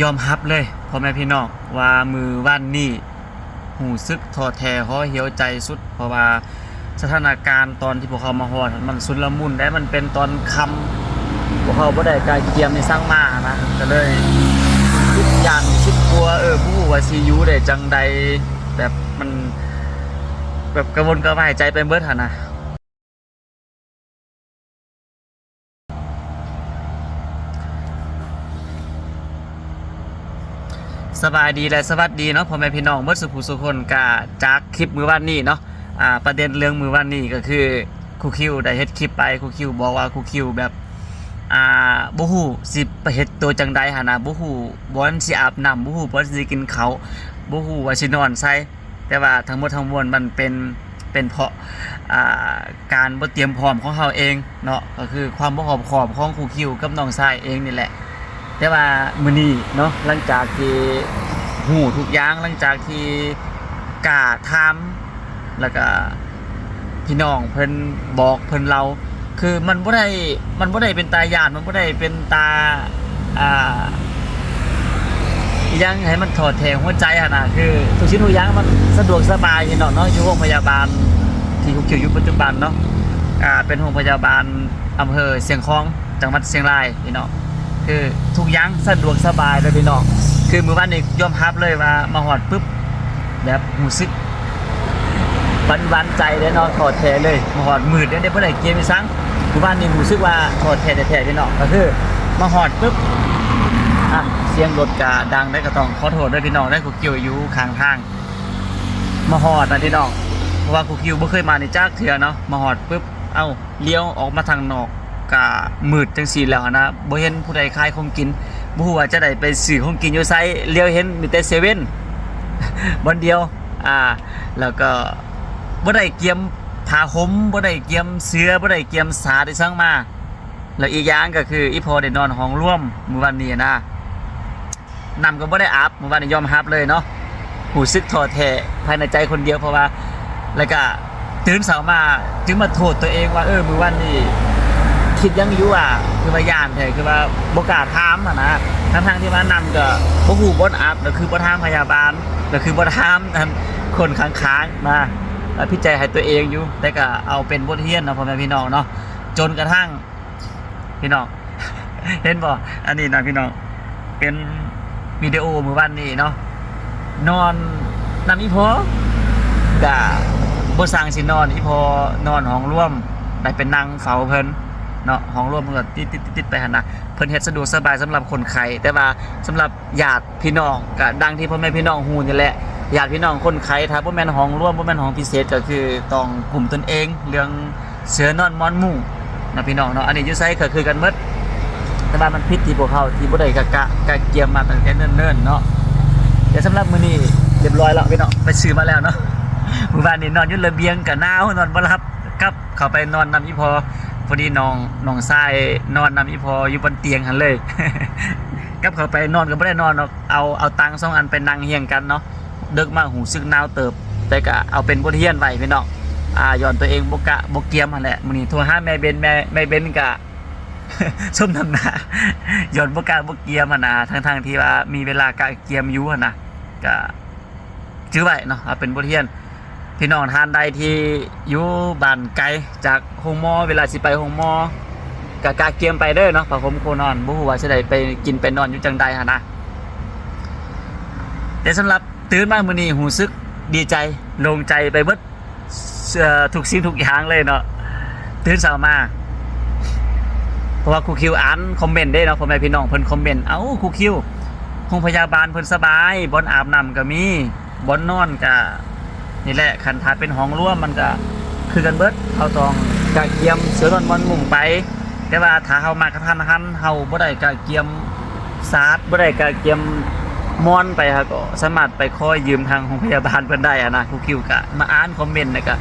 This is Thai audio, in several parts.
ยอมรับเลยพ่อแม่พี่น้องว่ามือวันนี้หูซึกท้อแท้ห่อเหี่ยวใจสุดเพราะว่าสถานการณ์ตอนที่พวกเขามาฮอดมันสุดละมุนได้มันเป็นตอนค่ำพวกเขาบ่ได้กายเกียมในสร้างมานะก็เลยคิดย่านคิดกลัวบ่ฮู้ว่าสิอยู่ได้จังใดแบบมันแบบกระวนกระวายใจไปเบิดหั่นนะสบายดีและสวัสดีเนาะพ่อแม่พี่น้องเบิดสุขสุขคนกะจากคลิปมื้อวานนี้เนาะประเด็นเรื่องมื้อวานนี้ก็คือครูคิวได้เฮ็ดคลิปไปครูคิวบอกว่าครูคิวแบบบ่ฮู้สิไปเฮ็ดตัวจังใดหั่นน่ะบ่ฮู้บ่อนสิอาบน้ำบ่ฮู้บ่อนสิกินข้าวบ่ฮู้ว่าสินอนไสแต่ว่าทั้งหมดทั้งมวลมันเป็นเพราะการบ่เตรียมพร้อมของเฮาเองเนาะก็คือความบ่รอบคอบของครูคิวกับน้องชายเองนี่แหละแต่ว่ามื้อนี้เนาะหลังจากที่ฮู้ทุกอย่างหลังจากที่กล้าถามแล้วก็พี่น้องเพิ่นบอกเพิ่นเล่าคือมันบ่ได้เป็นตาย่านมันบ่ได้เป็นตายังให้มันถอดแถงหัวใจหั่นน่ะคือทุกชิ้นทุกอย่างมันสะดวกสบายพี่น้องเนาะอยู่โรงพยาบาลที่คุกคิวอยู่ปัจจุบันเนาะเป็นโรงพยาบาลอำเภอเชียงของจังหวัดเชียงรายพี่น้องคือทุกอย่างสะดวกสบายเลยพี่น้องคือมื้อวานนี้ยอมรับเลยว่ามาฮอดปึ๊บแบบรู้สึกวันใจได้เนาะถอดแท้เลยมาฮอดมืดได้บ่ได้เกมอีสังมื้อวานนี้รู้สึกว่าถอดแท้แท้พี่น้องก็คือมาฮอดปึ๊บเสียงรถก็ดังได้ก็ต้องขอโทษด้วยพี่น้องได้คุกคิวอยู่ข้างทางมาฮอดนะพี่น้องเพราะว่าคุกคิวบ่เคยมาในจักเทื่อเนาะมาฮอดปึ๊บเลี้ยวออกมาทางนอกก็มืดจังซี่แล้วนะบ่เห็นผู้ใดขายของกินบ่ฮู้ว่าจะได้ไปซื้อของกินอยู่ไสเลี้ยวเห็นมีแต่เซเว่นบ่เดียวแล้วก็บ่ได้เกียมผ้าห่มบ่ได้เกียมเสื้อบ่ได้เกียมสาได้ซังมาแล้วอีกอย่างก็คืออีพอได้นอนห้องร่วมมื้อวันนี้นะน้ำก็บ่ได้อาบมื้อวันนี้ยอมรับเลยเนาะรู้สึกท้อแท้ภายในใจคนเดียวเพราะว่าแล้วก็ตื่นเช้ามาจึงมาโทษตัวเองว่ามื้อวันนี้คิดยังอยู่คือว่าย่านแท้คือว่าบ่กล้าถามนะทั้งที่ว่าน้ำก็บ่ฮู้บ่อาบแล้วคือบ่ถามพยาบาลแล้วคือบ่ถามคนข้างๆนะพิจัยให้ตัวเองอยู่แต่ก็เอาเป็นบทเรียนเนาะพ่อแม่พี่น้องเนาะจนกระทั่งพี่น้อง เห็นบ่อันนี้นะพี่น้องเป็นวิดีโอมื้อวันนี้เนาะนอนนำอีพอกะบ่สั่งสินอนอีพอนอนห้องร่วมได้เป็นนั่งเฝ้าเพิ่นเนาะห้องร่วมมันก็ติดไปหั่นน่ะเพิ่นเฮ็ดสะดวกสบายสำหรับคนไข้แต่ว่าสำหรับญาติพี่น้องก็ดังที่พ่อแม่พี่น้องฮู้นี่แหละญาติพี่น้องคนไข้ถ้าบ่แม่นห้องร่วมบ่แม่นห้องพิเศษก็คือต้องกลุ่มตนเองเรื่องเสือนอนมอนมุ้งนะพี่น้องเนาะอันนี้อยู่ไสก็คือกันหมดแต่ว่ามันผิดที่พวกเขาที่บ่ได้กะเกียมมาตั้งแต่เนิ่นๆเนาะแต่สำหรับมื้อนี้เรียบร้อยแล้วพี่น้องไปซื้อมาแล้วเนาะมื้อวานนี้นอนอยู่ระเบียงก็หนาวนอนบ่หลับกลับเข้าไปนอนนำอีพอพอดีน้องชายนอนนำอีพออยู่บนเตียงหั่นเลยกลับเข้าไปนอนก็บ่ได้นอนเนาะเอาตัง2อันไปนั่งเฮียงกันเนาะดึกมาหูซึกหนาวเติบแต่ก็เอาเป็นบทเรียนไว้พี่น้องย้อนตัวเองบ่เกียมหั่นแหละมื้อนี้โทรหาแม่เบนก็ ส้มทำหน้าย้อนบ่เกียมหั่นน่ะทั้งที่ว่ามีเวลากะเกียมอยู่หั่นน่ะก็จื้อไว้เนาะเอาเป็นบทเรียนพี่น้องทานใดที่อยู่บ้านไกลจากโรงหมอเวลาสิไปโรงหมอกะเกียมไปเด้อเนาะผ้าห่มโคนอนบ่ฮู้ว่าสิได้ไปกินไปนอนอยู่จังใดหั่นน่ะแต่สำหรับตื่นมามื้อนี้รู้สึกดีใจโล่งใจไปเบิดทุกสิ่งทุกอย่างเลยเนาะตื่นเช้ามาเพราะว่าครูคิวอ่านคอมเมนต์ได้เนาะพ่อแม่พี่น้องเพิ่นคอมเมนต์ครูคิวโรงพยาบาลเพิ่นสบายบ่อนอาบน้ำก็มีบ่อนนอนก็นี่แหละคันถ้าเป็นห้องร่วมมันก็คือกันเบิดเฮาต้องกะเกียมเสือนอนมันมุงไปแต่ว่าถ้าเฮามากระทันหันเฮาบ่ได้กะเกียมสาดบ่ได้กะเกียมมอนไปก็สามารถไปขอยืมทางโรงพยาบาลเพิ่นได้นะครูคิวก็มาอ่านคอมเมนต์น่ะก็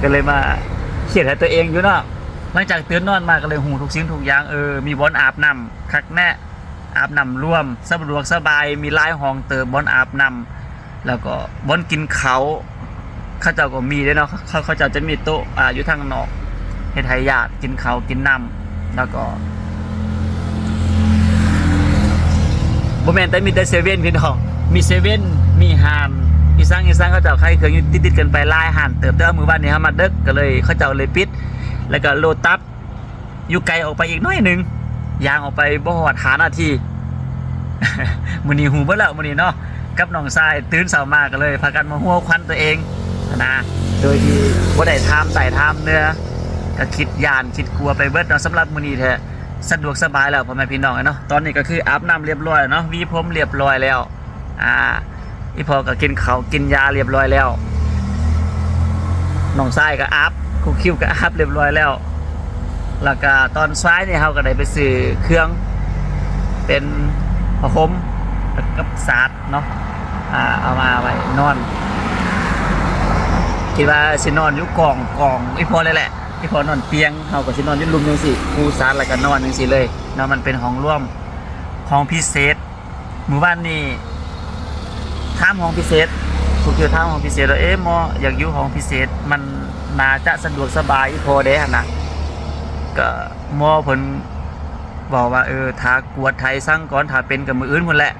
ก็เลยมาเขียนให้ตัวเองอยู่เนาะหลังจากตื่นนอนมาก็เลยหูทุกสิ่งทุกอย่างมีบ่อนอาบน้ำคักแน่อาบน้ำร่วมสะดวกสบายมีหลายห้องเติมบ่อนอาบน้ำแล้วก็บ่อนกินเขาเจ้าก็มีด้วยเนาะเขาเจ้าจะมีโต๊ะอยู่ทางนอกเฮ็ดให้ญาติกินข้าวกินน้ำแล้วก็ บ่แม่นแต่มีแต่เซเว่นพี่น้องมีเซเว่นมีห้างอีสังเขาเจ้าใครเคยอยู่ติดๆกันไปหลายห้างเติบแต่ว่ามื้อวานนี้เฮามาดึกก็เลยเขาเจ้าเลยปิดแล้วก็โลตัสอยู่ไกลออกไปอีกหน่อยหนึงย่างออกไปบ่ฮอด5นาที มื้อนี้หูเบิดแล้วมื้อนี้เนาะกับน้องชายตื่นเช้ามาก็เลยพากันมาหัวควันตัวเองนะโดยที่บ่ได้ถามไต่ถามเนื้อก็คิดย่านคิดกลัวไปเบิดเนาะสำหรับมื้อนี้แท้สะดวกสบายแล้วพ่อแม่พี่น้องเนาะตอนนี้ก็คืออาบน้ำเรียบร้อยเนาะวีผมเรียบร้อยแล้วอีพอก็กินข้าวกินยาเรียบร้อยแล้วน้องชายก็อาบครูคิวก็อาบเรียบร้อยแล้วแล้วก็ตอนซ้ายเนี่ยเราก็ได้ไปซื้อเครื่องเป็นผ้าห่มกับสาดเนาะเอามาไว้นอนคิดว่าสินอนอยู่กองอีพอเลยแหละอีพอนอนเตียงเราก็สินอนอยู่รุมจังซี่ปูสาดแล้วก็นอนจังซี่เลยเนาะมันเป็นห้องร่วมห้องพิเศษมื้อวานนี้ถามห้องพิเศษครูคิวถามห้องพิเศษแล้วหมออยากอยู่ห้องพิเศษมันน่าจะสะดวกสบายอีพอเด้หั่นน่ะก็หมอเพิ่นบอกว่าถ้ากวดไทยสั่งก่อนถ้าเป็นกับมื้ออื่นพุ่นแหละ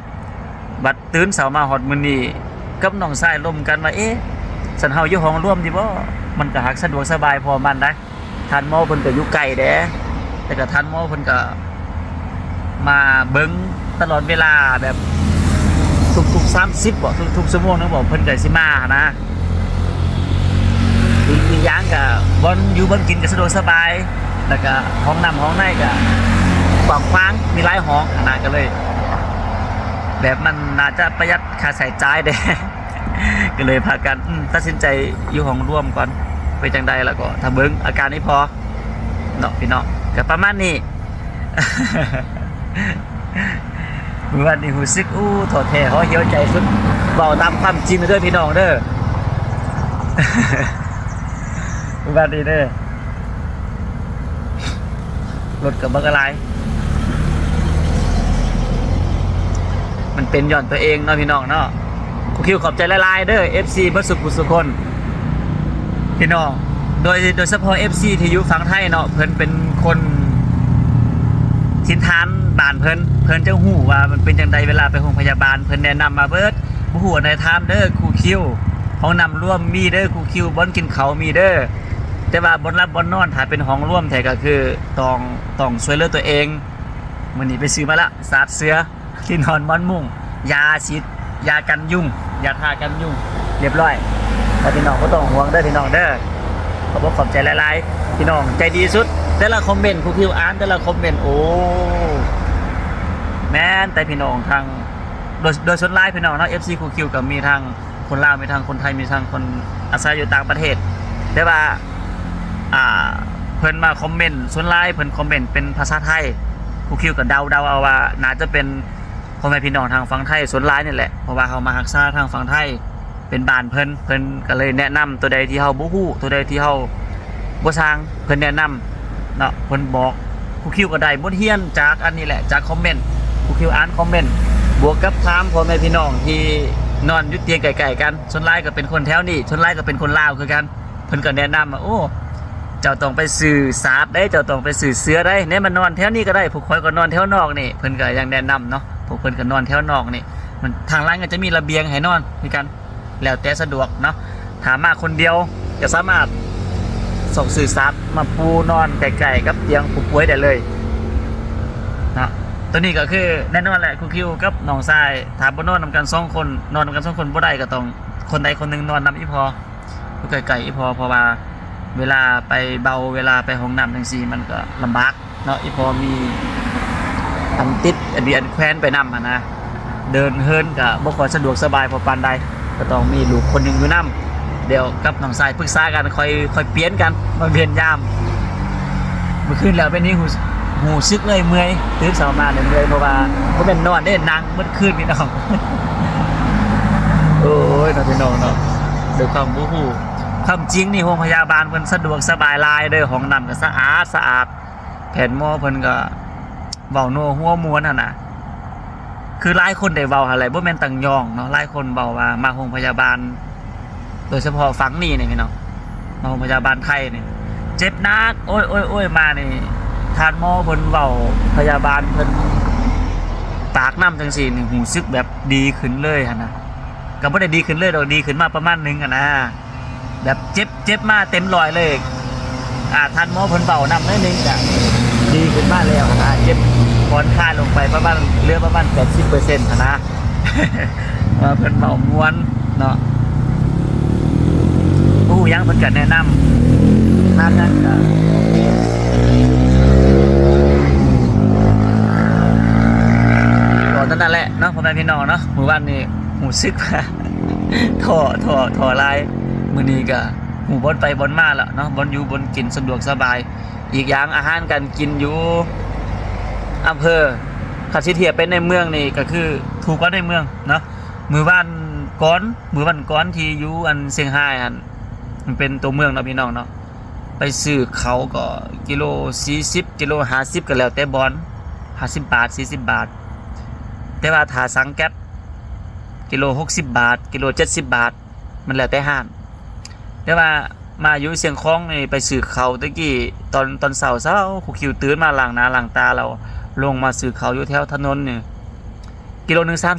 บัดตื่นเช้ามาฮอดมื้อนี้กับน้องชายร่วมกันว่าสันเฮาอยู่ห้องร่วมดีบ่มันก็หักสะดวกสบายพอมันได้ท่านหมอเพิ่นก็อยู่ไกลเด้แต่ก็ท่านหมอเพิ่นก็มาเบิ่งตลอดเวลาแบบทุก30บ่ทุกชั่วโมงนึงบ่เพิ่นก็สิมานะอีกอย่างก็บ่อยู่บ่กินก็สะดวกสบายแล้วก็ห้องน้ำห้องในก็กว้างขวางมีหลายห้องนะก็เลยแบบมันน่าจะประหยัดค่าใช้จ่ายเด้ ก็เลยพากันตัดสินใจอยู่ห้องร่วมก่อนไปจังใดแล้วก็ถ้าเบิ่งอาการนี้พอเนาะพี่น้องก็ประมาณนี้ เมื่อวันนี้รู้สึกถอดแท้เหี่ยวใจสุดเว้าตามความจริงเด้อพี่น้องเด้อ เมื่อวันนี้เด้อรถกับบักอะไรมันเป็นย่อนตัวเองเนาะพี่น้องเนาะครูคิวขอบใจหลายๆเด้อ FC เบิดสุขสุขคนพี่น้องโดยเฉพาะ FC ที่อยู่ฝั่งไทยเนาะเพิ่นเป็นคนทินทานบ้านเพิ่นจะฮู้ว่ามันเป็นจังไดเวลาไปโรงพยาบาลเพิ่นแนะนำมาเบิดบ่ฮู้ในถามเด้อครูคิวห้องน้ำร่วมมีเด้อครูคิวบ่อนกินข้าวมีเด้อแต่ว่าบ่รับบ่นอนถ้าเป็นห้องร่วมแท้ก็คือต้องช่วยเหลือตัวเองมื้อนี้ไปซื้อมาละสาดเสือที่นอนม่อนมุ้งยาฉีดยากันยุงยาทากันยุงเรียบร้อยแต่พี่น้องก็ต้องห่วงเด้อพี่น้องเด้อขอบใจหลายๆพี่น้องใจดีสุดแต่ละคอมเมนต์ครูคิวอ่านแต่ละคอมเมนต์โอ้แม่นแต่พี่น้องทางโดยส่วนหลายพี่น้องเนาะ FC ครูคิวก็มีทางคนลาวมีทางคนไทยมีทางคนอาศัยอยู่ต่างประเทศแต่ว่าเพิ่นมาคอมเมนต์ส่วนหลายเพิ่นคอมเมนต์เป็นภาษาไทยครูคิวก็เดาเอาว่าน่าจะเป็นพ่อแม่พี่น้องทางฝั่งไทยส่วนหลายนี่แหละเพราะว่าเขามารักษาทางฝั่งไทยเป็นบ้านเพิ่นก็เลยแนะนำตัวใดที่เฮาบ่ฮู้ตัวใดที่เฮาบ่ทราบเพิ่นแนะนำเนาะเพิ่นบอกครูคิวก็ได้บทเรียนจากอันนี้แหละจากคอมเมนต์ครูคิวอ่านคอมเมนต์บวกกับถามพ่อแม่พี่น้องที่นอนอยู่เตียงไกลๆกันส่วนหลายก็เป็นคนแถวนี้ส่วนหลายก็เป็นคนลาวคือกันเพิ่นก็แนะนำว่าโอ้เจ้าต้องไปซื้อสาดได้เจ้าต้องไปซื้อเสือได้เนี่ยมันนอนแถวนี้ก็ได้พวกข่อยก็นอนแถวนอกนี่เพิ่นก็ยังแนะนำเนาะพวกเพิ่นก็นอนแถวนอกนี่มันทางร้านก็จะมีระเบียงให้นอนคือกันแล้วแต่สะดวกเนาะถ้ามาคนเดียวก็สามารถส่งสื่อสารมาปูนอนไกลๆกับเตียงผู้ป่วยได้เลยนะตัวนี้ก็คือแน่นอนแหละครูคิวกับน้องชายถ้าบ่นอนนำกัน2คนนอนนำกัน2คนบ่ได้ก็ต้องคนใดคนหนึงนอนนำอีพออยู่ไกลๆอีพอเพราะว่าเวลาไปเบาเวลาไปห้องน้ำจังซี่มันก็ลำบากเนาะอีพอมีอันติดอันแควนไปนำนะเดินเฮินก็บ่ค่อยสะดวกสบายพอปานใดก็ต้องมีลูกคนหนึงอยู่นำเดี๋ยวกับน้องชายปรึกษากันค่อยเปลี่ยนกันมาเวียนยามเมื่อคืนแล้วเป็นนี้หูซึกเลยเมื่อยตื่นเช้ามาเนี่ยเมื่อยเพราะว่าบ่แม่นนอนได้นั่งเมื่อคืนพี่น้องโอ้ยน้องพี่น้องเนาะด้วยความบ่ฮู้ความจริงนี่โรงพยาบาลเพิ่นสะดวกสบายหลายเด้อห้องน้ำก็สะอาดแผนหมอเพิ่นก็เว้านัวหัวม้วนหั่นน่ะคือหลายคนได้เว้าอะไรบ่แม่นตั้งยองเนาะหลายคนเว้าว่ามาโรงพยาบาลโดยเฉพาะฝั่งนี้นี่พี่น้องมาโรงพยาบาลไทยนี่เจ็บหนักโอ้ยมานี่ทานหมอเพิ่นเว้าพยาบาลเพิ่นป ากน้ำจังสี่นี่หูซึกแบบดีขึ้นเลยฮะนะก็ไม่ได้ดีขึ้นเลยดอกดีขึ้นมาประมาณนึงอะนะแบบเจ็บมาเต็มรอยเลยทันหมอเพิ่นเบาน้ำนิดนึงจะดีขึ้นมาแล้วนะเจ็บผ่อนคลายลงไปประมาณเหลือประมาณ 80% นะ ว่าเพิ่นเบาม้วนเนาะผู้ยังเพิ่นก็แนะนำนั่นก็นั่นแหละเนาะพ่อแม่พี่น้องเนาะมื้อวันนี้หูซึกว่า ถอลายมื้อนี้ก็หูบนไปบนมาแล้วเนาะบนอยู่บนกินสะดวกสบายอีกอย่างอาหารการกินอยู่อำเภอคันสิเทียบเป็นในเมืองนี่ก็คือถูกกว่าในเมืองเนาะมื้อวันก่อนที่อยู่อันเซี่ยงไฮ้หั่นมันเป็นตัวเมืองเนาะพี่น้องเนาะไปซื้อเขาก็กิโล40กิโล50ก็แล้วแต่บอน50 บาท40 บาทแต่ว่าถ้าสั่งแก๊ปกิโล60 บาทกิโล70 บาทมันแล้วแต่ห้างแต่ว่ามาอยู่เสียงคล้องนี่ไปซื้อเขาตะกี้ตอนเช้าคุคิวตื่นมาล้างหน้าล้างตาเราลงมาซื้อเขาอยู่แถวถนนนี่กิโลนึง35,000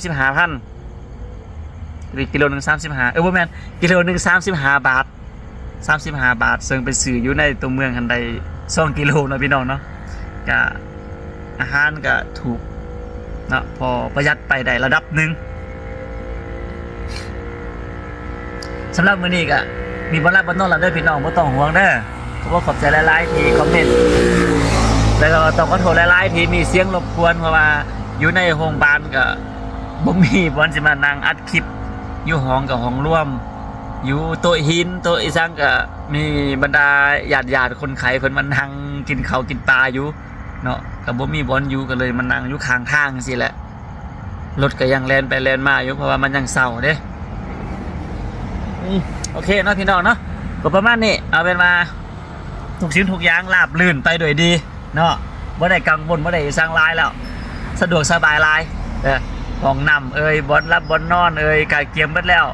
กิโลนึง35บ่แม่นกิโลนึง35 บาท35 บาทซึ่งไปซื้ออยู่ในตัวเมืองหันใด2 กิโลเนาะพี่น้องเนาะก็อาหารก็ถูกเนาะพอประหยัดไปได้ระดับหนึ่งสำหรับมื้อนี้ก็มีบ่รับบนนอนแล้วเด้อพี่น้องบ่ต้องห่วงเด้อเพราะว่าขอบใจหลายๆที่คอมเมนต์แล้วก็ต้องขอโทษหลายๆที่มีเสียงรบกวนเพราะว่าอยู่ในโรงพยาบาลก็บ่มีบ่สิมานั่งอัดคลิปอยู่ห้องกับห้องร่วมอยู่โต๊ะหินโต๊ะอีสังก็มีบรรดาญาติคนไข้เพิ่นมานั่งกินข้าวกินปลาอยู่เนาะก็บ่มีบอลอยู่ก็เลยมานั่งอยู่ข้างทางจังซี่แหละรถก็ยังแล่นไปแล่นมาอยู่เพราะว่ามันยังเช้าเด้โอเคเนาะพี่น้องเนาะก็ประมาณนี้เอาเป็นมาทุกชิ้นทุกอย่างราบลื่นไปโดยดีเนาะบ่ได้กังวลบ่ได้สร้างรายแล้วสะดวกสบายหลายห้องน้ำบอลรับบอลนอนกายเกียมเบิดแล้ว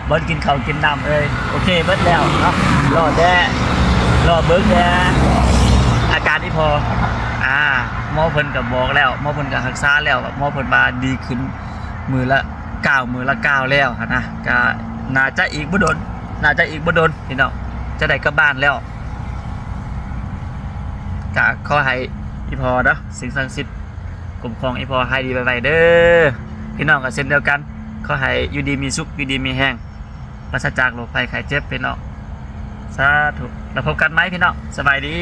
บอลกินข้าวกินน้ำโอเคเบิดแล้วเนาะรอเบิ่งแด่อาการที่พอหมอเพิ่นก็บอกแล้วหมอเพิ่นก็รักษาแล้วหมอเพิ่นว่าดีขึ้นมือละ9แล้วนะก็น่าจะอีกบ่โดนพี่น้องจะได้กลับบ้านแล้วก็ขอให้อีพอเนาะสิ่งศักดิ์สิทธิ์คุ้มครองอีพอให้ดีไปเด้อพี่น้องก็เช่นเดียวกันขอให้อยู่ดีมีสุขอยู่ดีมีแห้งปราศจากโรคภัยไข้เจ็บพี่น้องสาธุแล้วพบกันไหมพี่น้องสบายดี